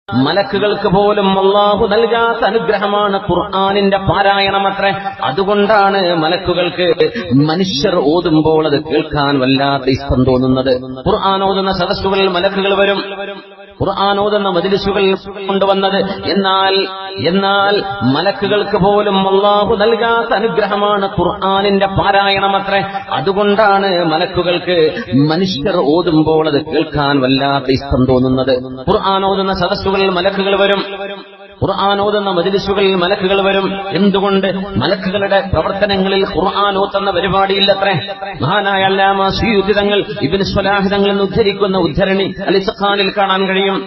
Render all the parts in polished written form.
മലക്കുകൾക്ക് പോലും അല്ലാഹു നൽകാത്ത അനുഗ്രഹമാണ് ഖുർആനിന്റെ പാരായണമത്രേ. അതുകൊണ്ടാണ് മലക്കുകൾക്ക് മനുഷ്യർ ഓതുമ്പോൾ അത് കേൾക്കാൻ വല്ലാത്ത ഇഷ്ടം തോന്നുന്നത്. ഖുർആൻ ഓതുന്ന സദസ്സുകളിൽ മലക്കുകൾ വരും, ഖുർആൻ ഓതുന്ന മജ്ലിസുകൾ കൊണ്ടുവന്നത്. എന്നാൽ മലക്കുകൾക്ക് പോലും അല്ലാഹു നൽകാത്ത അനുഗ്രഹമാണ് ഖുർആനിന്റെ പാരായണമത്രേ. അതുകൊണ്ടാണ് മലക്കുകൾക്ക് മനുഷ്യർ ഓതുമ്പോൾ അത് കേൾക്കാൻ വല്ലാത്ത ഇഷ്ടം തോന്നുന്നത്. ഖുർആൻ ഓതുന്ന സദസ്സുകളിൽ മലക്കുകൾ വരും, ഖുർആൻ ഓതുന്ന മജ്ലിസുകളിൽ മലക്കുകൾ വരും. എന്തുകൊണ്ട്? മലക്കുകളുടെ പ്രവർത്തനങ്ങളിൽ ഖുർആൻ ഓതുന്ന പരിപാടിയില്ലത്രേ. മഹാനായ അല്ലാമ സുയൂത്തി തങ്ങൾ ഇബ്നു സ്വലാഹ് തങ്ങൾ ഉദ്ധരിക്കുന്ന ഉദ്ധരണി അൽ-ഇസ്ഖാനിൽ കാണാൻ കഴിയും.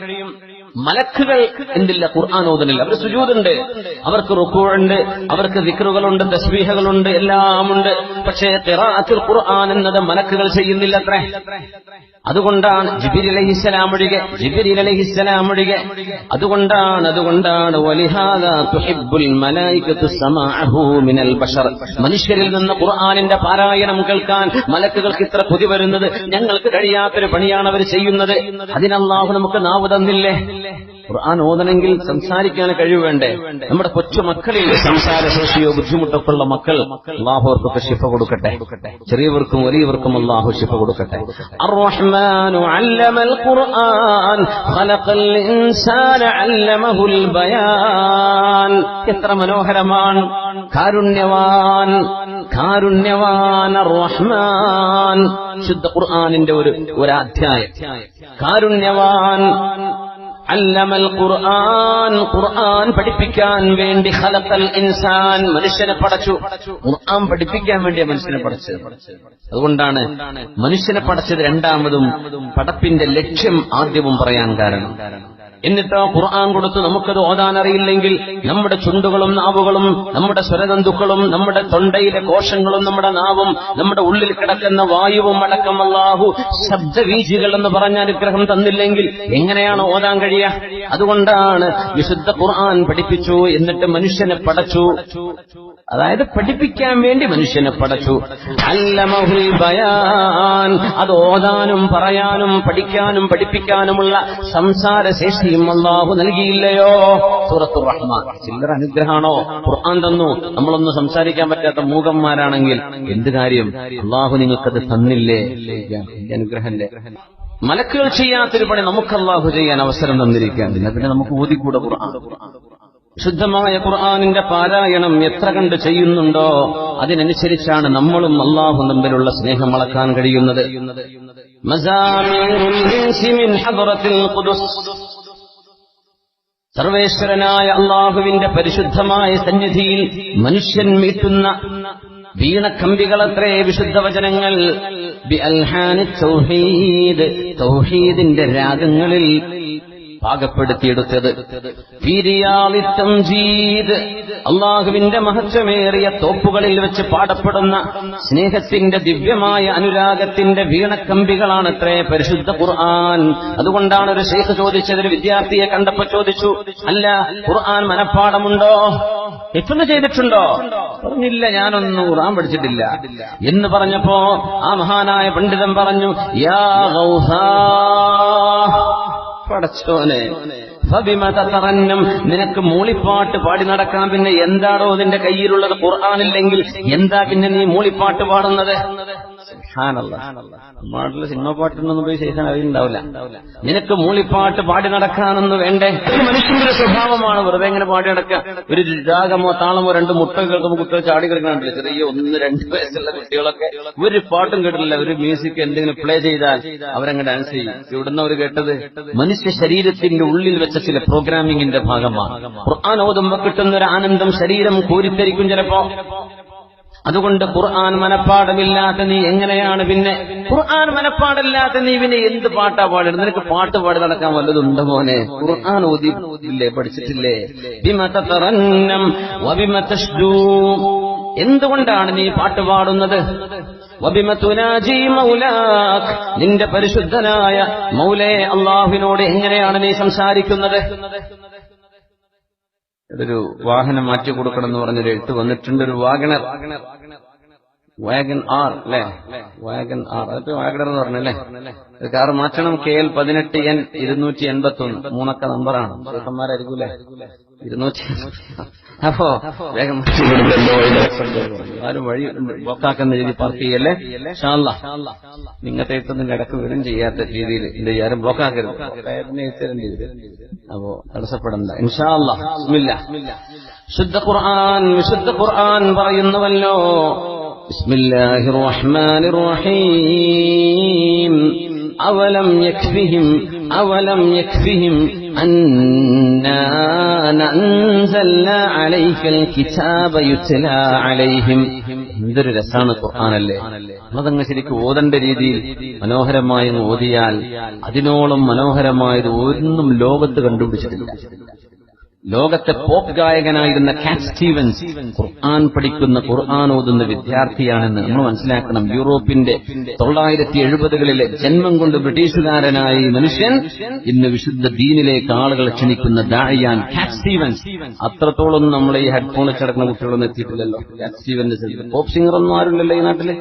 മലക്കുകൾ എന്തില്ല? ഖുർആൻ ഓതുന്നില്ല. അവർ സുജൂദുണ്ട്, അവർക്ക് റുകൂഉണ്ട്, അവർക്ക് ദിക്റുകളുണ്ട്, തസ്ബീഹുകളുണ്ട്, എല്ലാമുണ്ട്. പക്ഷേ ഖിറാഅത്തുൽ ഖുർആൻ എന്നത് മലക്കുകൾ ചെയ്യുന്നില്ലത്രേ. അതുകൊണ്ടാണ് ജിബ്രീൽ അലൈഹിസ്സലാം ഒഴികെ അതുകൊണ്ടാണ് വലിഹാദാ തുഹിബ്ബുൽ മലായികത്തു സമാഅഹു മിനൽ ബശർ. മനുഷ്യരിൽ നിന്ന് ഖുർആനിന്റെ പാരായണം കേൾക്കാൻ മലക്കുകൾക്ക് ഇത്ര കൊതി വരുന്നത്. ഞങ്ങൾക്ക് കഴിയാത്തൊരു പണിയാണ് അവർ ചെയ്യുന്നത്. അതിനല്ലാഹു നമുക്ക് നാവ് തന്നില്ലേ? ഖുർആൻ ഓതണമെങ്കിൽ സംസാരിക്കാൻ കഴിവ് വേണ്ടേ? നമ്മുടെ കൊച്ചുമക്കളിൽ സംസാരശേഷിയോ ബുദ്ധിമുട്ടൊക്കെ ഉള്ള മക്കൾ അല്ലാഹു അവർക്കൊക്കെ ശിഫ കൊടുക്കട്ടെ. ചെറിയവർക്കും വലിയവർക്കും അല്ലാഹു ശിഫ കൊടുക്കട്ടെ. അർ-റഹ്മാനു അല്ലമൽ ഖുർആൻ ഖലഖൽ ഇൻസാന അല്ലമഹുൽ ബയാൻ. എത്ര മനോഹരമാണ്! കാരുണ്യവാൻ അർ-റഹ്മാൻ. ശുദ്ധ ഖുർആനിന്റെ ഒരു അധ്യായം. കാരുണ്യവാൻ അല്ലമൽ ഖുർആൻ, ഖുർആൻ പഠിപ്പിക്കാൻ വേണ്ടി ഖലഖൽ ഇൻസാൻ, മനുഷ്യനെ പടച്ചു. ഖുർആൻ പഠിപ്പിക്കാൻ വേണ്ടിയ മനുഷ്യനെ പടച്ചത്. അതുകൊണ്ടാണ് മനുഷ്യനെ പടച്ചത് രണ്ടാമതും പടപ്പിന്റെ ലക്ഷ്യം ആദ്യവും പറയാൻ കാരണം. എന്നിട്ടോ ഖുർആൻ കൊടുത്ത് നമുക്കത് ഓതാൻ അറിയില്ലെങ്കിൽ നമ്മുടെ ചുണ്ടുകളും നാവുകളും നമ്മുടെ സ്വരതന്തുക്കളും നമ്മുടെ തൊണ്ടയിലെ കോശങ്ങളും നമ്മുടെ നാവും നമ്മുടെ ഉള്ളിൽ കിടക്കുന്ന വായുവും അടക്കം അല്ലാഹു ശബ്ദവീചികൾ എന്ന് പറഞ്ഞ അനുഗ്രഹം തന്നില്ലെങ്കിൽ എങ്ങനെയാണ് ഓതാൻ കഴിയുക? അതുകൊണ്ടാണ് വിശുദ്ധ ഖുർആൻ പഠിപ്പിച്ചു, എന്നിട്ട് മനുഷ്യനെ പടച്ചു. അതായത് പഠിപ്പിക്കാൻ വേണ്ടി മനുഷ്യനെ പടച്ചു. അല്ലമഹുൽ ബയാൻ, അത് ഓതാനും പറയാനും പഠിക്കാനും പഠിപ്പിക്കാനുമുള്ള സംസാരശേഷി അല്ലാഹു നൽകിയില്ലയോ? സൂറത്തുർ റഹ്മാൻ. ചില്ലറ അനുഗ്രഹമാണോ? ഖുർആൻ തന്നു, നമ്മളൊന്നും സംസാരിക്കാൻ പറ്റാത്ത മൂകന്മാരാണെങ്കിൽ എന്ത് കാര്യം? അല്ലാഹു നിങ്ങൾക്കത് തന്നില്ലേ? അനുഗ്രഹല്ലേ? മലക്കുകൾ ചെയ്യാത്തൊരു പണി നമുക്ക് അല്ലാഹു ചെയ്യാൻ അവസരം തന്നിരിക്കുകയാണ്. പിന്നെ നമുക്ക് ഓതിക്കൂടെ ഖുർആൻ? ശുദ്ധമായ ഖുർആനിന്റെ പാരായണം എത്ര കണ്ട് ചെയ്യുന്നുണ്ടോ അതിനനുസരിച്ചാണ് നമ്മളും അല്ലാഹു തമ്മിലുള്ള സ്നേഹം അളക്കാൻ കഴിയുന്നത്. മസാമീറുൽ ഇൻസി മിൻ ഹദ്റത്തിൽ ഖുദുസ്. സർവേശ്വരനായ അല്ലാഹുവിന്റെ പരിശുദ്ധമായ സന്നിധിയിൽ മനുഷ്യൻ മീട്ടുന്ന വീണക്കമ്പികളത്രേ വിശുദ്ധ വചനങ്ങൾ. ബി അൽഹാനി തൗഹീദ്, തൗഹീദിന്റെ രാഗങ്ങളിൽ പാകപ്പെടുത്തിയെടുത്തത്. അള്ളാഹുവിന്റെ മഹത്വമേറിയ തോപ്പുകളിൽ വെച്ച് പാടപ്പെടുന്ന സ്നേഹത്തിന്റെ ദിവ്യമായ അനുരാഗത്തിന്റെ വീണക്കമ്പികളാണത്രേ പരിശുദ്ധ ഖുർആൻ. അതുകൊണ്ടാണ് ഒരു ശൈഖ് ചോദിച്ചത്, ഒരു വിദ്യാർത്ഥിയെ കണ്ടപ്പോ ചോദിച്ചു, അല്ല ഖുർആൻ മനഃപ്പാടമുണ്ടോ? ഹിഫ്ള് ചെയ്തിട്ടുണ്ടോ? പറഞ്ഞില്ല, ഞാനൊന്നും ഖുർആൻ പഠിച്ചിട്ടില്ല എന്ന് പറഞ്ഞപ്പോ ആ മഹാനായ പണ്ഡിതൻ പറഞ്ഞു, യാ ഗൗസാ, പടച്ചോനെ, നിനക്ക് മൂളിപ്പാട്ട് പാടി നടക്കാൻ പിന്നെ എന്താണോ നിന്റെ കയ്യിലുള്ളത്? ഖുർആനില്ലെങ്കിൽ എന്താ പിന്നെ നീ മൂളിപ്പാട്ട് പാടുന്നത്? നാട്ടില് സിനിമ പാട്ടിനൊന്നും പോയി ശേഷം അറിയുന്നുണ്ടാവില്ല. നിനക്ക് മൂളിപ്പാട്ട് പാടി നടക്കാനൊന്നും വേണ്ടേ? മനുഷ്യന്റെ സ്വഭാവമാണ് വെറുതെ എങ്ങനെ പാടി നടക്കുക. ഒരു രാഗമോ താളമോ രണ്ട് മുട്ടകൾ കേൾക്കുമ്പോൾ കുട്ടികൾ ചാടി കിടക്കാണ്ടില്ല. ചെറിയ 1-2 വയസ്സുള്ള കുട്ടികളൊക്കെ ഒരു പാട്ടും കേട്ടില്ല. ഒരു മ്യൂസിക് എന്തെങ്കിലും പ്ലേ ചെയ്താൽ അവരങ്ങ് ഡാൻസ് ചെയ്യും. ഇവിടുന്ന് അവർ കേട്ടത് മനുഷ്യ ശരീരത്തിന്റെ ഉള്ളിൽ വെച്ച ചില പ്രോഗ്രാമിംഗിന്റെ ഭാഗമാണ്. ഖുർആൻ ഓതുമ്പോ കിട്ടുന്നൊരു ആനന്ദം ശരീരം കോരിത്തരിക്കും ചിലപ്പോ. അതുകൊണ്ട് ഖുർആൻ മനഃപ്പാടമില്ലാത്ത നീ എങ്ങനെയാണ് പിന്നെ? ഖുർആൻ മനഃപ്പാടില്ലാത്ത നീ പിന്നെ എന്ത് പാട്ടാ പാടുന്നത്? നിനക്ക് പാട്ട് പാടി നടക്കാൻ വല്ലതുണ്ടോ മോനെ? ഖുർആൻ ഓതിയില്ലേ, പഠിച്ചിട്ടില്ലേ? ബിമ തതറന്നം വബിമ തശ്ദൂ, എന്തുകൊണ്ടാണ് നീ പാട്ട് പാടുന്നത്? വബിമ തുനാജി മൗലാക്, നിന്റെ പരിശുദ്ധനായ മൗലേ അല്ലാഹുവിനോട് എങ്ങനെയാണ് നീ സംസാരിക്കുന്നത്? ഇതൊരു വാഹനം മാറ്റി കൊടുക്കണം എന്ന് പറഞ്ഞൊരു എഴുത്ത് വന്നിട്ടുണ്ട്. ഒരു വാഗണർ വാഗൻ ആർ അല്ലെ, വാഗൻ ആർ, അതിപ്പോ വാഗണർ എന്ന് പറഞ്ഞല്ലേ. കാർ മാറ്റണം. KL 18N 281 3 നമ്പറാണ്. ചെറുക്കന്മാരായിരിക്കൂലേ 200. അപ്പോ വേഗം ആരും വഴി ബ്ലോക്കാക്കുന്ന രീതി പാർക്ക് ചെയ്യല്ലേ. ഇൻഷാ അല്ലാഹ് നിങ്ങത്തെ എത്തുന്നതിന്റെ ഇടക്ക് വരും ചെയ്യാത്ത രീതിയിൽ ഇത് ആരും ബ്ലോക്കാക്കരുത്. അപ്പോ തടസ്സപ്പെടണ്ട ഇൻഷാ അല്ലാഹ്. ബിസ്മില്ലാഹ്. വിശുദ്ധ ഖുർആൻ പറയുന്നുവല്ലോ, ബിസ്മില്ലാഹിർ റഹ്മാനിർ റഹീം. അവലം യക്ഫിഹിം അന്നാ നൻസൽനാ അലൈക്കൽ കിതാബ യുത്ലാ അലൈഹിം. എന്തൊരു രസാണ് ഖുർആനല്ലേ. അതങ്ങ് ശരിക്കും ഓതേണ്ട രീതിയിൽ മനോഹരമായി ഓതിയാൽ അതിനോളം മനോഹരമായത് ഒന്നും ലോകത്ത് കണ്ടുപിടിച്ചിട്ടില്ല. ലോകത്തെ പോപ്പ് ഗായകനായിരുന്ന കാറ്റ് സ്റ്റീവൻസ് ഖുർആൻ പഠിക്കുന്ന, ഖുർആൻ ഓതുന്ന വിദ്യാർത്ഥിയാണെന്ന് നമ്മൾ മനസ്സിലാക്കണം. യൂറോപ്പിന്റെ 970കളിലെ ജന്മം കൊണ്ട് ബ്രിട്ടീഷുകാരനായ മനുഷ്യൻ ഇന്ന് വിശുദ്ധ ദീനിലേക്ക് ആളുകളെ ക്ഷണിക്കുന്ന ദാഇയാൻ കാറ്റ് സ്റ്റീവൻസ്. അത്രത്തോളം നമ്മളെ ഈ ഹെഡ്ഫോണിൽ കിടക്കുന്ന കുട്ടികളൊന്നും എത്തിയിട്ടില്ലല്ലോ. കാറ്റ് സ്റ്റീവൻസ് പോപ്പ് സിംഗറൊന്നും ആരുമില്ലല്ലോ ഈ നാട്ടില്.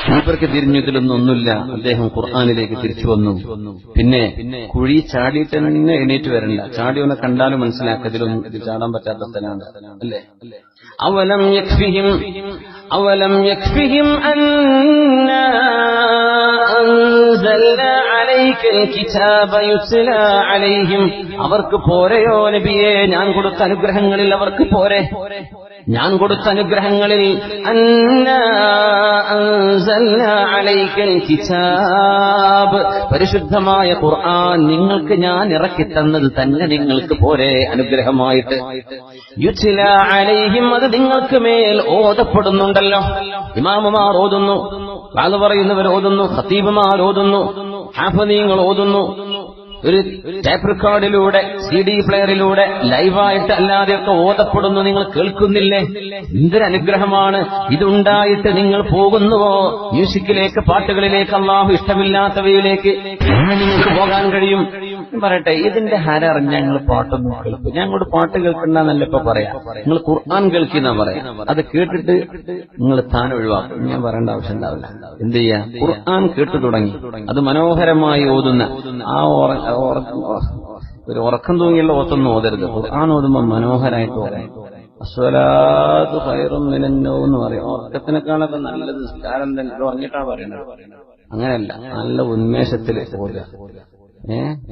മൂപ്പർക്ക് തിരിഞ്ഞു ഇതിലൊന്നൊന്നുമില്ല. അദ്ദേഹം ഖുർആനിലേക്ക് തിരിച്ചു വന്നു. പിന്നെ കുഴി ചാടിയിട്ട് തന്നെ എണീറ്റ് വരണ്ട. ചാടിയൊന്ന് കണ്ടാലും മനസ്സിലാക്കതിലൊന്നും ഇത് ചാടാൻ പറ്റാത്ത സ്ഥലമാണ് അല്ലേ. അവലം യക്ഫിഹിം അന്നാ അൻസൽനാ അലൈക്കൽ കിതാബ യുത്ലാ അലൈഹിം. അവർക്ക് പോരെയോ നബിയെ? ഞാൻ കൊടുത്ത അനുഗ്രഹങ്ങളിൽ അവർക്ക് പോരെ? ഞാൻ കൊടുത്ത അനുഗ്രഹങ്ങളിൽ അന്നാ അൻസൽനാ അലൈക്കൽ കിതാബ്, പരിശുദ്ധമായ ഖുർആൻ നിങ്ങൾക്ക് ഞാൻ ഇറക്കി തന്നത് തന്നെ നിങ്ങൾക്ക് പോരെ അനുഗ്രഹമായിട്ട്? യുത്ലാ അലൈഹിം, അത് നിങ്ങൾക്ക് മേൽ ഓതപ്പെടുന്നുണ്ടല്ലോ. ഇമാമുമാർ ഓതുന്നു, വാള് പറയുന്നവർ ഓതുന്നു, ഖതീബുമാർ ഓതുന്നു, ഹാഫിളീങ്ങൾ ഓതുന്നു. ഒരു ടേപ്പ് റെക്കോർഡിലൂടെ, CD പ്ലെയറിലൂടെ, ലൈവായിട്ട് അല്ലാതെയൊക്കെ ഓതപ്പെടുന്നു. നിങ്ങൾ കേൾക്കുന്നില്ലേ? എന്തൊരു അനുഗ്രഹമാണ് ഇതുണ്ടായിട്ട്. നിങ്ങൾ പോകുന്നുവോ മ്യൂസിക്കിലേക്ക്, പാട്ടുകളിലേക്ക്, അള്ളാഹു ഇഷ്ടമില്ലാത്തവയിലേക്ക് നിങ്ങൾക്ക് പോകാൻ കഴിയും? പറയട്ടെ, ഇതിന്റെ ഹര അറിഞ്ഞ ഞങ്ങൾ പാട്ടൊന്നും കേൾക്കും. ഞങ്ങളോട് പാട്ട് കേൾക്കണ്ടെന്നല്ല ഇപ്പൊ പറയാം, നിങ്ങൾ ഖുർആൻ കേൾക്കുന്ന പറയാം. അത് കേട്ടിട്ട് നിങ്ങൾ താൻ ഒഴിവാക്കും. ഞാൻ പറയേണ്ട ആവശ്യം ഉണ്ടാവില്ല. എന്ത് ചെയ്യാ? ഖുർആൻ കേട്ടു തുടങ്ങി, അത് മനോഹരമായി ഓതുന്ന ആ ഒരു ഉറക്കം തൂങ്ങിയുള്ള ഓത്തൊന്നും ഓതരുത്. ഖുർആൻ ഓതുമ്പോ മനോഹരമായിട്ട് ഓതാൻ. അസ്വലാത്തു ഖൈറും മിനന്നൗം എന്ന് പറയും. ഉറക്കത്തിനേക്കാളൊക്കെ നല്ലത് നിസ്കാരം തന്നെ. ഇത് ഉറങ്ങിയിട്ടാ പറയണത്. അങ്ങനെയല്ല, നല്ല ഉന്മേഷത്തിൽ ഓതുക,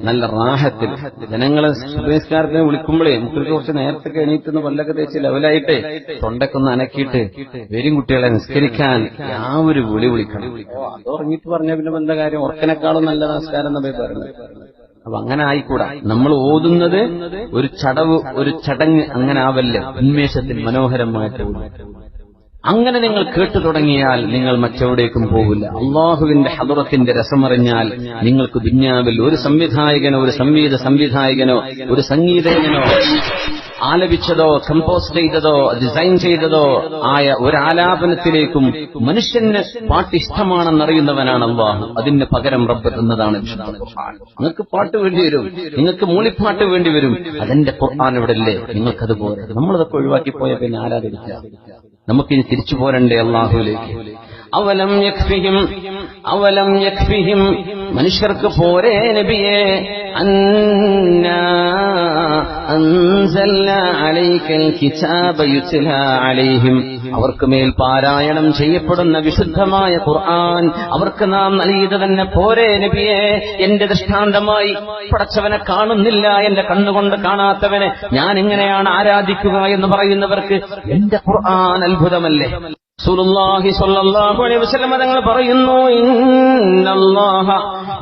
നല്ല റാഹത്തിൽ. ജനങ്ങളെ സുബഹിസ്കാരത്തിന് വിളിക്കുമ്പോഴേ നമുക്ക് കുറച്ച് നേരത്തെ എണീറ്റുന്ന പല്ലൊക്കെ തേച്ച് ലെവലായിട്ട് തൊണ്ടക്കൊന്ന് അനക്കിയിട്ട് വരും കുട്ടികളെ നിസ്കരിക്കാൻ ഒരു വിളിക്കണം. അത് ഉറങ്ങിയിട്ട് പറഞ്ഞാൽ പിന്നെ എന്താ കാര്യം? ഉറക്കനേക്കാളും നല്ല നമസ്കാരം എന്നാ പറയുന്നത്. അപ്പൊ അങ്ങനെ ആയിക്കൂടാ. നമ്മൾ ഓതുന്നത് ഒരു ചടങ്ങ് അങ്ങനെ ആവല്ലേ. ഉന്മേഷത്തിൽ മനോഹരമായിട്ട് അങ്ങനെ നിങ്ങൾ കേട്ടു തുടങ്ങിയാൽ നിങ്ങൾ മറ്റെവിടേക്കും പോകില്ല. അള്ളാഹുവിന്റെ ഹദറത്തിന്റെ രസമറിഞ്ഞാൽ നിങ്ങൾക്ക് ദുന്യാവിൽ ഒരു സംവിധായകനോ, ഒരു സംവിധായകനോ, ഒരു സംഗീതജ്ഞനോ ആലപിച്ചതോ, കമ്പോസ് ചെയ്തതോ, ഡിസൈൻ ചെയ്തതോ ആയ ഒരാലാപനത്തിലേക്കും മനുഷ്യന് പാട്ട് ഇഷ്ടമാണെന്നറിയുന്നവനാണ് അള്ളാഹു. അതിന് പകരം റബ്ബ് എന്നതാണ് വിശുദ്ധ ഖുർആൻ. നിങ്ങൾക്ക് പാട്ട് വേണ്ടി വരും, നിങ്ങൾക്ക് മൂളിപ്പാട്ട് വേണ്ടി വരും. അതെന്റെ ഖുർആൻ ഇവിടെ ഇല്ലേ? നിങ്ങൾക്കതുപോലെ. നമ്മളതൊക്കെ ഒഴിവാക്കിപ്പോയ പിന്നെ ആരാധിക്കുക? നമുക്കിനി തിരിച്ചു പോരണ്ടേ അള്ളാഹുവിലേക്ക്? അവലം യക്ഫിഹിം, മനുഷ്യർക്ക് പോരെ നബിയെ? അന്നാ അൻസൽനാ അലൈക്കൽ കിതാബ യുത്ലാ അലൈഹിം, അവർക്ക് മേൽ പാരായണം ചെയ്യപ്പെടുന്ന വിശുദ്ധമായ ഖുർആൻ അവർക്ക് നാം നൽകിയത് തന്നെ പോരെ നബിയെ? എന്റെ ദൃഷ്ടാന്തമായി പടച്ചവനെ കാണുന്നില്ല, എന്റെ കണ്ണുകൊണ്ട് കാണാത്തവനെ ഞാൻ എങ്ങനെയാണ് ആരാധിക്കുക എന്ന് പറയുന്നവർക്ക് എന്റെ ഖുർആൻ അത്ഭുതമല്ലേ? റസൂലുള്ളാഹി സ്വല്ലല്ലാഹു അലൈഹി വസല്ലം തങ്ങൾ പറയുന്നു, ഇന്നല്ലാഹ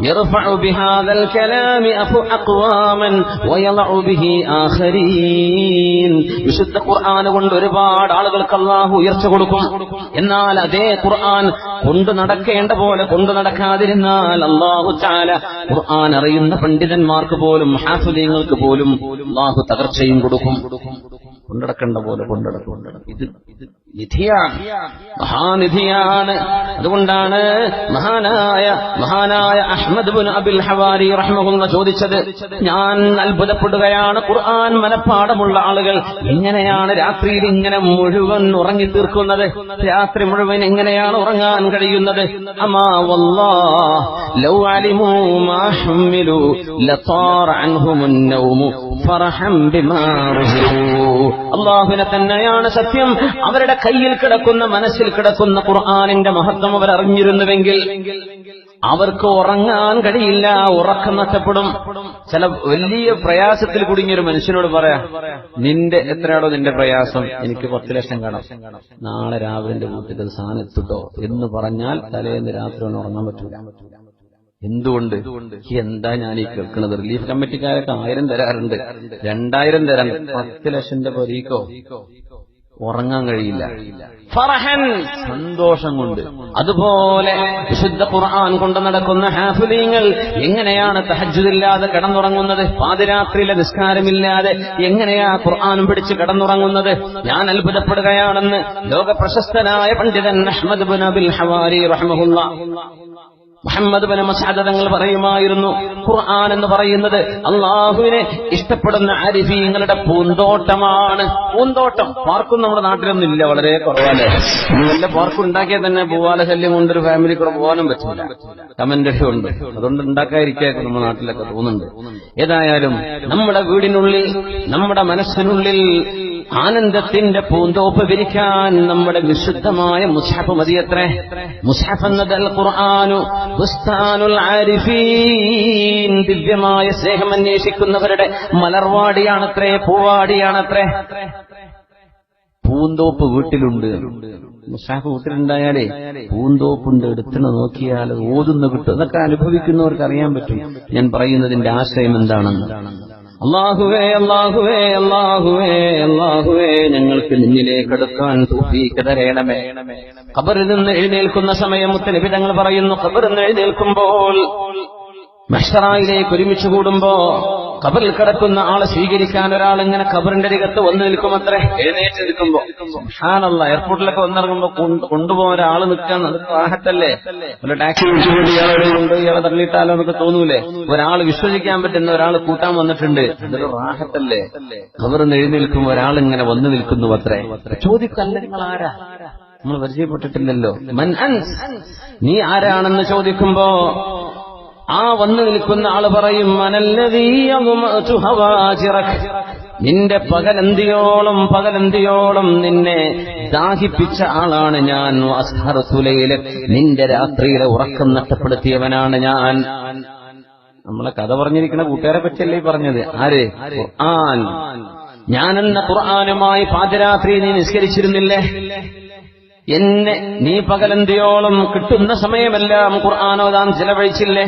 യർഫഉ ബിഹാദൽ കലാമി അഖ്വാമൻ വയളഉ ബിഹി ആഖരീൻ. വിശുദ്ധ ഖുർആൻ കൊണ്ട് ഒരുപാട് ആളുകൾക്ക് അല്ലാഹു ഉയർച്ച കൊടുക്കും. എന്നാൽ അതേ ഖുർആൻ കൊണ്ടു നടക്കേണ്ട പോലെ കൊണ്ടു നടക്കാതിരുന്നാൽ അല്ലാഹു തആല ഖുർആൻ അറിയുന്ന പണ്ഡിതന്മാർക്ക് പോലും, ഹാഫിളീങ്ങൾക്ക് പോലും അല്ലാഹു തകർച്ചയും കൊടുക്കും. കൊണ്ടടക്കേണ്ട പോലെ കൊണ്ടടക്കും. നിധിയാണ്, മഹാനിധിയാണ്. അതുകൊണ്ടാണ് മഹാനായ അഹ്മദ് ബിൻ അബിൽ ഹവാരി റഹ്മഹുല്ലാ ചോദിച്ചത്, ഞാൻ അത്ഭുതപ്പെടുകയാണ്, ഖുർആൻ മനഃപ്പാഠമുള്ള ആളുകൾ എങ്ങനെയാണ് രാത്രിയിൽ ഇങ്ങനെ മുഴുവൻ ഉറങ്ങി തീർക്കുന്നത്, രാത്രി മുഴുവൻ എങ്ങനെയാണ് ഉറങ്ങാൻ കഴിയുന്നത്? അമാ വല്ലാഹ് ലൗ അലിമൂ മാ ഹുമിലു ലതാറ അൻഹുമുൻ നൗമു ഫറഹം ബിമാ റുസിഖൂ. അല്ലാഹുവിനെ തന്നെയാണ് സത്യം, അവരുടെ കയ്യിൽ കിടക്കുന്ന, മനസ്സിൽ കിടക്കുന്ന ഖുർആനിന്റെ മഹത്വം അവർ അറിഞ്ഞിരുന്നുവെങ്കിൽ അവർക്ക് ഉറങ്ങാൻ കഴിയില്ല, ഉറക്കം നഷ്ടപ്പെടും. ചില വലിയ പ്രയാസത്തിൽ കുടുങ്ങിയൊരു മനുഷ്യനോട് പറയാം, നിന്റെ എത്രയാണോ നിന്റെ പ്രയാസം, എനിക്ക് 10 ലക്ഷം കാണാം, നാളെ രാവിലെ എന്റെ വീട്ടിൽ അത് സാധനം എത്തിട്ടോ എന്ന് പറഞ്ഞാൽ തലേന്ന് രാത്രി ഒന്നും ഉറങ്ങാൻ പറ്റൂല. എന്തുകൊണ്ട്? എന്താ ഞാൻ ഈ കേൾക്കുന്നത്? റിലീഫ് കമ്മിറ്റിക്കാരൊക്കെ 1000 തരാറുണ്ട്, 2000 തരാറുണ്ട്, 10 ലക്ഷത്തിന്റെ പൊരീക്കോ ഉറങ്ങാൻ കഴിയില്ല. ഫറഹൻ, സന്തോഷം കൊണ്ട്. അതുപോലെ വിശുദ്ധ ഖുർആൻ കൊണ്ട് നടക്കുന്ന ഹാഫിളീങ്ങൾ എങ്ങനെയാണ് തഹജ്ജുദില്ലാതെ കിടന്നുറങ്ങുന്നത്, പാതിരാത്രിയിലെ നിസ്കാരമില്ലാതെ എങ്ങനെയാ ഖുർആൻ പിടിച്ച് കിടന്നുറങ്ങുന്നത്? ഞാൻ അത്ഭുതപ്പെടുകയാണെന്ന് ലോകപ്രശസ്തനായ പണ്ഡിതൻ അഹ്മദ് ബിൻ അബിൽ ഹവാരി റഹ്മഹുല്ലാ മുഹമ്മദ് ബിൻ മസ്അദ് തങ്ങൾ പറയുമായിരുന്നു, ഖുർആൻ എന്ന് പറയുന്നത് അള്ളാഹുവിനെ ഇഷ്ടപ്പെടുന്ന ആരിഫീങ്ങളുടെ പൂന്തോട്ടമാണ്. പൂന്തോട്ടം, പാർക്കും നമ്മുടെ നാട്ടിലൊന്നും ഇല്ല, വളരെ കുറവല്ലേ. വല്ല പാർക്കും ഉണ്ടാക്കിയാൽ തന്നെ പൂവാല ശല്യം കൊണ്ടൊരു ഫാമിലി കൂടെ പോകാനും പറ്റില്ല, കമന്റ് ഉണ്ട്. അതുകൊണ്ട് ഉണ്ടാക്കാതിരിക്കായിരിക്കും നമ്മുടെ നാട്ടിലൊക്കെ തോന്നുന്നുണ്ട്. ഏതായാലും നമ്മുടെ വീടിനുള്ളിൽ, നമ്മുടെ മനസ്സിനുള്ളിൽ ആനന്ദത്തിന്റെ പൂന്തോപ്പ് വിരിക്കാൻ നമ്മുടെ വിശുദ്ധമായ മുസ്ഹഫ് മതിയത്രേ. മുസ്ഹഫ് എന്നത് അൽ ഖുർആനു ബുസ്താനുൽ ആരിഫീൻ, ദിവ്യമായ സ്നേഹം അന്വേഷിക്കുന്നവരുടെ മലർവാടിയാണത്രേ, പൂവാടിയാണത്രേ. പൂന്തോപ്പ് വീട്ടിലുണ്ട്. മുസ്ഹഫ് വീട്ടിലുണ്ടായാലേ പൂന്തോപ്പുണ്ട്, എടുത്തിട്ട് നോക്കിയാൽ ഓതുന്ന കിട്ടും. അതൊക്കെ അനുഭവിക്കുന്നവർക്ക് അറിയാൻ പറ്റും ഞാൻ പറയുന്നതിന്റെ ആശയം എന്താണെന്ന്. അല്ലാഹുവേ അല്ലാഹുവേ അല്ലാഹുവേ അല്ലാഹുവേ, ഞങ്ങൾക്ക് നിന്നിലേക്ക് അടുക്കാൻ തൗഫീഖ് തരണമേ. ഖബറിൽ നിന്ന് എഴുന്നേൽക്കുന്ന സമയം മുത്തനബി തങ്ങൾ പറയുന്നു, ഖബറിൽ നിന്ന് എഴുന്നേൽക്കുമ്പോൾ മഹ്ശറയിലേക്ക് ഒരുമിച്ച് കൂടുമ്പോ ഖബറിൽ കിടക്കുന്ന ആളെ സ്വീകരിക്കാൻ ഒരാൾ ഇങ്ങനെ ഖബറിന്റെ അരികത്ത് വന്നു നിൽക്കുമത്രേ, എഴുന്നേറ്റ് നിൽക്കുമ്പോ. സുബ്ഹാനല്ലാഹ്, എയർപോർട്ടിലൊക്കെ വന്നിറങ്ങുമ്പോ കൊണ്ടുപോകാൻ ഒരാൾ നിൽക്കാൻ അത് റാഹത്തല്ലേ? ഒരു ടാക്സി വിളിച്ചുകൊണ്ട് ഇയാളെ തള്ളിയിട്ടാലോ എന്നൊക്കെ തോന്നൂലേ? ഒരാൾ വിശ്വസിക്കാൻ പറ്റുന്ന ഒരാൾ കൂട്ടാൻ വന്നിട്ടുണ്ട്, അതൊരു റാഹത്തല്ലേ? ഖബറിൽ എഴുന്നേൽക്കുമ്പോ ഒരാൾ ഇങ്ങനെ വന്നു നിൽക്കുന്നു അത്രേ. ചോദിക്കല്ല, നിങ്ങൾ ആരാ? നമ്മൾ പരിചയപ്പെട്ടിട്ടില്ലല്ലോ. മൻ അൻസ്, നീ ആരാണെന്ന് ചോദിക്കുമ്പോ ആ വന്നു നിൽക്കുന്ന ആള് പറയും, നിന്റെ പകലന്തിയോളം നിന്നെ ദാഹിപ്പിച്ച ആളാണ് ഞാൻ. നിന്റെ രാത്രിയിലെ ഉറക്കം നഷ്ടപ്പെടുത്തിയവനാണ് ഞാൻ. നമ്മളെ കഥ പറഞ്ഞിരിക്കുന്ന കൂട്ടുകാരെ പറ്റിയല്ലേ പറഞ്ഞത്? ആര്? ഖുർആൻ. ഞാനെന്ന ഖുർആനുമായി പാതിരാത്രി നീ നിസ്കരിച്ചിരുന്നില്ലേ? എന്നെ നീ പകലന്തിയോളം കിട്ടുന്ന സമയമെല്ലാം ഖുർആനോദാൻ ചെലവഴിച്ചില്ലേ?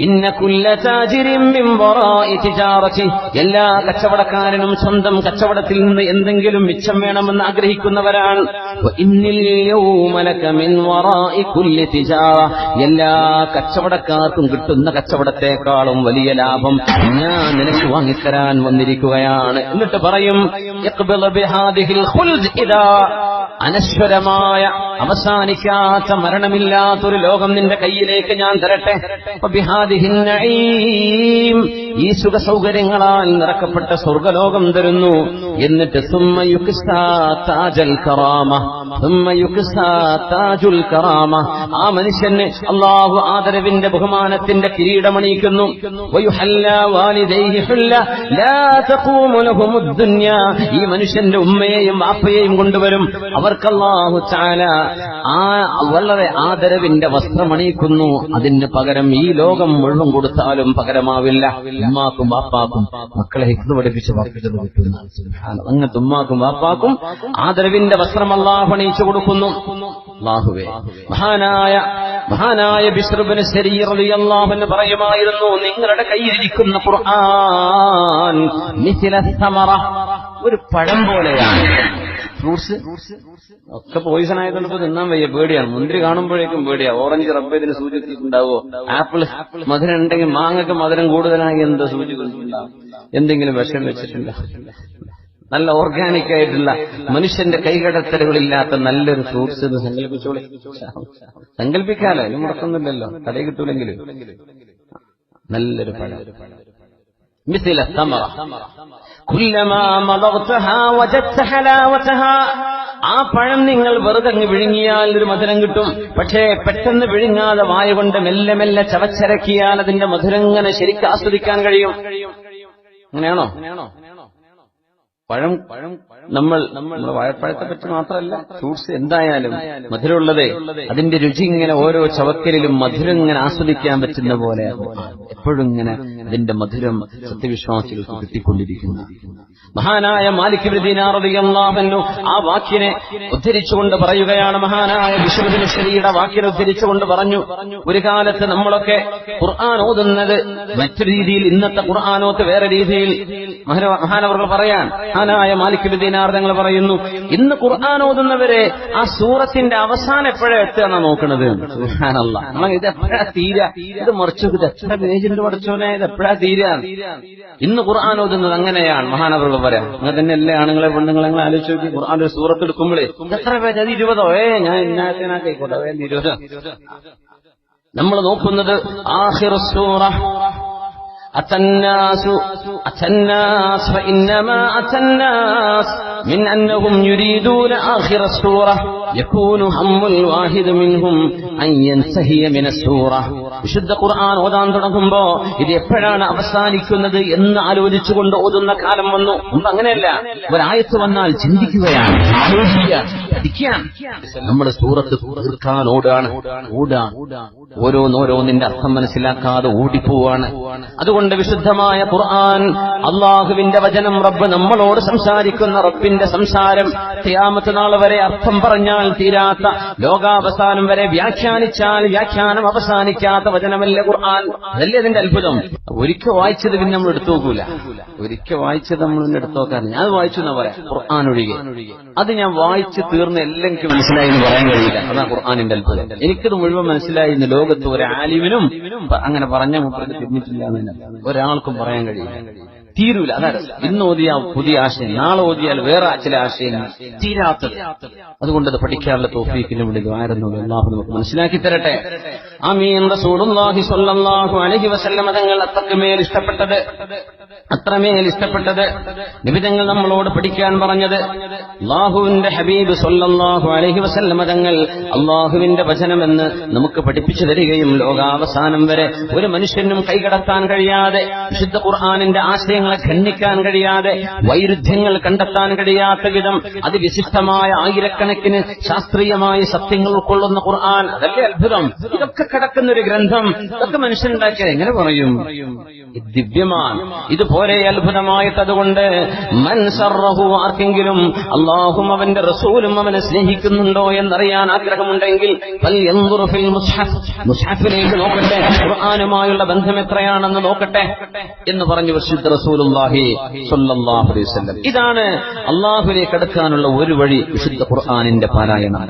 ഇന്ന കുല്ല താജിരിൻ മിൻ വറാഇ തിജാറതി, എല്ലാ കച്ചവടക്കാരനും സ്വന്തം കച്ചവടത്തിൽ നിന്ന് എന്തെങ്കിലും മിച്ചം വേണമെന്ന് ആഗ്രഹിക്കുന്നവരാണ്. വഇന്നിൽ യൗമ ലക മിൻ വറാഇ കുല്ലി തിജാറ, എല്ലാ കച്ചവടക്കാർക്കും കിട്ടുന്ന കച്ചവടത്തെക്കാളും വലിയ ലാഭം ഞാൻ നിനക്ക് വാങ്ങിത്തരാൻ വന്നിരിക്കുകയാണ്. എന്നിട്ട് പറയും, ഇഖ്ബിൽ ബിഹാദിഹിൽ ഖുൽദ്, ഇദാ അനശ്വരമായ അവസാനിക്കാത്ത മരണമില്ലാത്തൊരു ലോകം നിന്റെ കയ്യിലേക്ക് ഞാൻ തരട്ടെ. ഈ സുഖ സൗകര്യങ്ങളാൽ നിറക്കപ്പെട്ട സ്വർഗലോകം തരുന്നു. എന്നിട്ട് ആ മനുഷ്യന് അള്ളാഹു ആദരവിന്റെ ബഹുമാനത്തിന്റെ കിരീടമണിയിക്കുന്നു. ഈ മനുഷ്യന്റെ ഉമ്മയെയും വാപ്പയെയും കൊണ്ടുവരും. അവർക്ക് അല്ലാഹു തആല വളരെ ആദരവിന്റെ വസ്ത്രമണിയിക്കുന്നു. അതിന് പകരം ഈ ലോകം മുഴുവൻ കൊടുത്താലും പകരമാവില്ല. ഉമ്മാക്കും വാപ്പാക്കും മക്കളെ ഹിഫ്ദ് പഠിപ്പിച്ച് വർദ്ധിച്ചത് കിട്ടുന്ന അങ്ങനത്തെ ഉമ്മാക്കും വാപ്പാക്കും ആദരവിന്റെ വസ്ത്രം അല്ലാഹു അണിയിച്ചു കൊടുക്കുന്നു. അല്ലാഹുവേ, മഹാനായ ബിശ്ർ ഇബ്നു സരീർ റളിയല്ലാഹു അൻഹു പറയുമായിരുന്നു, നിങ്ങളുടെ കയ്യിലിരിക്കുന്ന ഖുർആൻ മിസ്ല സമറ, ഒരു പഴം പോലെയാണ്. ഫ്രൂട്ട്സ് ഒക്കെ പോയിസൺ ആയതുകൊണ്ട് ഇപ്പൊ തിന്നാൻ വയ്യ, പേടിയാണ്. മുന്തിരി കാണുമ്പോഴേക്കും പേടിയാ. ഓറഞ്ച് റബ്ബേതിന് സൂചിച്ചിട്ടുണ്ടാവോ? ആപ്പിൾ മധുരം ഉണ്ടെങ്കിൽ മാങ്ങക്ക് മധുരം കൂടുതലായി എന്താ സൂചിച്ചിട്ടുണ്ടാവും? എന്തെങ്കിലും വിഷം വെച്ചിട്ടുണ്ടാവും? നല്ല ഓർഗാനിക് ആയിട്ടുള്ള മനുഷ്യന്റെ കൈകടത്തലുകളില്ലാത്ത നല്ലൊരു ഫ്രൂട്ട്സ് എന്ന് സങ്കല്പിച്ചോളി. സങ്കല്പിക്കാലോ, അതിന് മുടക്കൊന്നുമില്ലല്ലോ, കടയിൽ കിട്ടൂലെങ്കിലും. നല്ലൊരു പഴം. مثل الثمرة كلما مضغتها وجدت حلاوتها. ആ പഴം നിങ്ങൾ വെറുതെ വിഴുങ്ങിയാൽ ഒരു മധുരം കിട്ടും. പക്ഷേ പെട്ടെന്ന് വിഴുങ്ങാതെ വായ കൊണ്ട് മെല്ലെ മെല്ലെ ചവച്ചരക്കിയാൽ അതിന്റെ മധുരം ഇങ്ങനെ ശരിക്കും ആസ്വദിക്കാൻ കഴിയും. അങ്ങനെയാണോ? പഴം നമ്മുടെ വാഴപ്പഴത്തെ പറ്റി മാത്രമല്ല, ഫ്രൂട്ട്സ് എന്തായാലും മധുരമുള്ളതേ, അതിന്റെ രുചി ഇങ്ങനെ ഓരോ ചവക്കലിലും മധുരം ഇങ്ങനെ ആസ്വദിക്കാൻ പറ്റുന്ന പോലെ എപ്പോഴും ഇങ്ങനെ അതിന്റെ മധുരം സത്യവിശ്വാസികൾക്ക് കിട്ടിക്കൊണ്ടിരിക്കുന്നു. മഹാനായ മാലിക് ഇബ്നു ദീനാർ റളിയല്ലാഹു അൻഹു ആ വാക്യനെ ഉദ്ധരിച്ചുകൊണ്ട് പറയുകയാണ്. മഹാനായ ബിശ്ർ ഇബ്നു ശരീയുടെ വാക്യനെ ഉദ്ധരിച്ചുകൊണ്ട് പറഞ്ഞു, ഒരു കാലത്ത് നമ്മളൊക്കെ ഖുർആൻ ഓതുന്നത് മറ്റൊരു രീതിയിൽ, ഇന്നത്തെ ഖുർആനോത്ത് വേറെ രീതിയിൽ. മഹാനവർകൾ പറയാൻ, മഹാനായ മാലിക് ഇബ്നു ദീനാർ തങ്ങൾ പറയുന്നു, ഇന്ന് ഖുർആൻ ഓതുന്നവരെ ആ സൂറത്തിന്റെ അവസാനം എപ്പോഴാ എത്തുകയെന്നാ നോക്കണത്. സുബ്ഹാനല്ലാഹ്, നമ്മൾ ഇത് എപ്പോഴാ തീരാ, ഇത് മറിച്ചു, ഇത് എത്ര പേജുണ്ട് പഠിച്ചോനെ, ഇത് എപ്പോഴാ തീരാ. ഇന്ന് ഖുർആൻ ഓതുന്നത് അങ്ങനെയാണ്. മഹാനവർകൾ പറയാം, അങ്ങനെ തന്നെ എല്ലാ ആണുങ്ങളെ പെണ്ണുങ്ങളെ ആലോചിച്ച് നോക്കി. ഖുർആൻ ഒരു സൂറത്ത് എടുക്കുമ്പോഴേ എത്ര പേജ്, അത് 20. ഞാൻ ഇന്നാത്തിനായിക്കോട്ടെ, 20. നമ്മൾ നോക്കുന്നത് ആഖിറു സൂറ أتى الناس فإنما أتى الناس من أنهم يريدون آخر السورة يكون هم الواحد منهم أن ينتهي من السورة. വിശുദ്ധ ഖുർആൻ ഓതാൻ തുടങ്ങുമ്പോ ഇത് എപ്പോഴാണ് അവസാനിക്കുന്നത് എന്ന് ആലോചിച്ചുകൊണ്ട് ഓതുന്ന കാലം വന്നു. മുമ്പ് അങ്ങനെയല്ല, ഒരായത്ത് വന്നാൽ ചിന്തിക്കുകയാണ്, ആലോചിക്കാൻ, പഠിക്കാൻ. നമ്മൾ സൂറത്ത് തീർക്കാൻ ഓടാണ്. ഓരോന്നിന്റെ അർത്ഥം മനസ്സിലാക്കാതെ ഓടിപ്പോവാണ്. അതുകൊണ്ട് വിശുദ്ധമായ ഖുർആൻ, അള്ളാഹുവിന്റെ വചനം, റബ്ബ് നമ്മളോട് സംസാരിക്കുന്ന റബ്ബിന്റെ സംസാരം, ഖിയാമത്ത് നാൾ വരെ അർത്ഥം പറഞ്ഞാൽ തീരാത്ത, ലോകാവസാനം വരെ വ്യാഖ്യാനിച്ചാൽ വ്യാഖ്യാനം അവസാനിക്കാത്ത വചനമല്ല ഖുർആൻ. അതല്ലേ അതിന്റെ അത്ഭുതം. ഒരിക്കൽ വായിച്ചത് പിന്നെ നമ്മൾ എടുത്തു നോക്കൂല. ഒരിക്കൽ വായിച്ചത് നമ്മൾ പിന്നെ എടുത്തു നോക്കാറ്. ഞാൻ വായിച്ചു എന്നാ പറയാം, ഖുർആൻ ഒഴികെ. അത് ഞാൻ വായിച്ച് തീർന്ന് എല്ലാം എനിക്ക് മനസ്സിലായി എന്ന് പറയാൻ കഴിയില്ല. അതാണ് ഖുർആനിന്റെ അത്ഭുതം. എനിക്കത് മുഴുവൻ മനസ്സിലായി എന്ന് ലോകത്ത് ഒരു ആലിമിനും അങ്ങനെ പറഞ്ഞ മുപ്പത് തിരിഞ്ഞിട്ടില്ല എന്ന് ഒരാൾക്കും പറയാൻ കഴിയില്ല, തീരൂല. അതാണ് ഇന്ന് ഓതിയ പുതിയ ആശയം, നാളെ ഓതിയാൽ വേറെ ചില ആശയങ്ങൾ തീരാത്തത്. അതുകൊണ്ടത് പഠിക്കാനുള്ള തൗഫീഖിന് വേണ്ടി ദുആയിരുന്നു. അല്ലാഹു നമുക്ക് മനസ്സിലാക്കി തരട്ടെ. ആമീൻ. റസൂലുള്ളാഹി സ്വല്ലല്ലാഹു അലൈഹി വസല്ലം തങ്ങൾ അത്രമേൽ ഇഷ്ടപ്പെട്ടത് നിബിതങ്ങൾ നമ്മളോട് പഠിക്കാൻ പറഞ്ഞത്, അല്ലാഹുവിന്റെ ഹബീബ് സ്വല്ലല്ലാഹു അലൈഹി വസല്ലം തങ്ങൾ അല്ലാഹുവിന്റെ വചനമെന്ന് നമുക്ക് പഠിപ്പിച്ചു തരികയും ലോകാവസാനം വരെ ഒരു മനുഷ്യനും കൈകടത്താൻ കഴിയാതെ, വിശുദ്ധ ഖുർആനിന്റെ ആശയങ്ങളെ ഖണ്ഡിക്കാൻ കഴിയാതെ, വൈരുദ്ധ്യങ്ങൾ കണ്ടെത്താൻ കഴിയാത്ത വിധം അതിവിശിഷ്ടമായ ആയിരക്കണക്കിന് ശാസ്ത്രീയമായ സത്യങ്ങൾ ഉൾക്കൊള്ളുന്ന ഖുർആൻ. അതല്ലേ അത്ഭുതം. ഇതൊക്കെ കിടക്കുന്ന ഒരു ഗ്രന്ഥം, ഇതൊക്കെ മനുഷ്യനുണ്ടാക്കിയത് എങ്ങനെ പറയും? ദിവ്യമാണ്. ഇതുപോലെ അത്ഭുതമായിട്ട്. അതുകൊണ്ട് മൻ സറഹു, ആർക്കെങ്കിലും അല്ലാഹും അവന്റെ റസൂലും അവനെ സ്നേഹിക്കുന്നുണ്ടോ എന്നറിയാൻ ആഗ്രഹമുണ്ടെങ്കിൽ ഫൽയൻദുർ ഫിൽ മുസ്ഹഫ്, മുസ്ഹഫിലേക്ക് നോക്കട്ടെ, ഖുർആനുമായുള്ള ബന്ധം എത്രയാണെന്ന് നോക്കട്ടെ എന്ന് പറഞ്ഞു വിശുദ്ധ റസൂലുള്ളാഹി സ്വല്ലല്ലാഹു അലൈഹി വസല്ലം. ഇതാണ് അല്ലാഹുവിലേക്ക് അടുക്കാനുള്ള ഒരു വഴി, വിശുദ്ധ ഖുർആനിന്റെ പാരായണം.